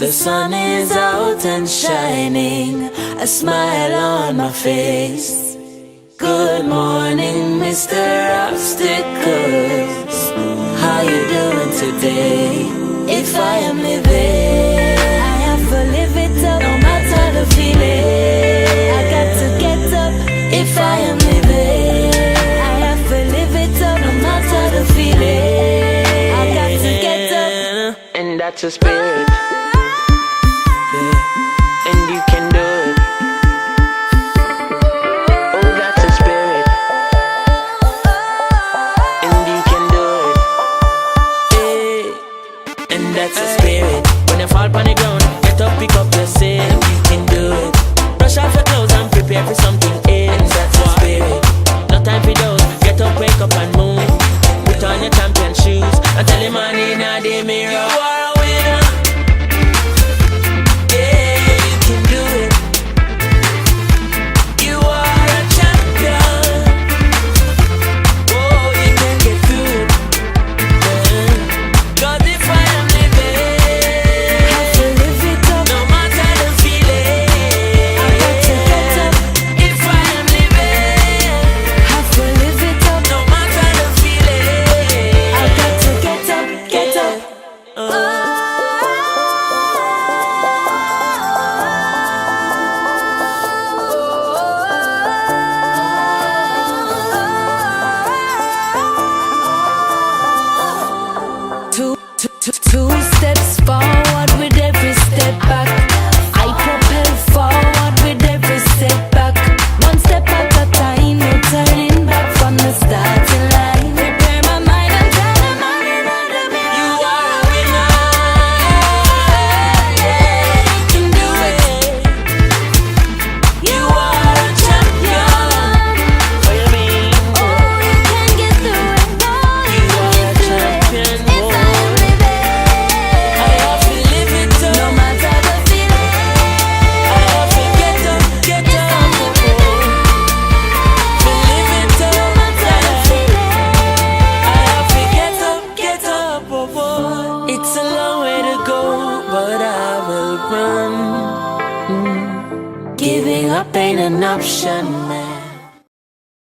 The sun is out and shining, a smile on my face. Good morning, Mr. Obstacles. How you doing today? If I am living, I have to live it up, no matter the feeling. I got to get up. If I am living, I have to live it up, no matter the feeling. I got to get up, and that's a spirit. And you can do it. Oh, that's a spirit. And you can do it. Yeah. And that's a spirit. When you fall on the ground, get up, pick up your sin. And you can do it. Brush off your clothes and prepare for something else. That's a spirit. No time for those. Get up, wake up and move. Put on your champion shoes and tell your man in the mirror, you are a winner. Two steps forward with every step back. I propel forward with every step back. One step at a time, no turning back from the starting line. Prepare my mind and tell the man in the mirror, you are a winner. Yeah, you can do it. You are a champion. What do you mean? Oh, you can get through it. Oh, you can get through it. If I am living, no matter the feeling. I have to get up, get up, believe it up, No matter the feeling. I have to get up, It's a long way to go, but I will run. Giving up ain't an option.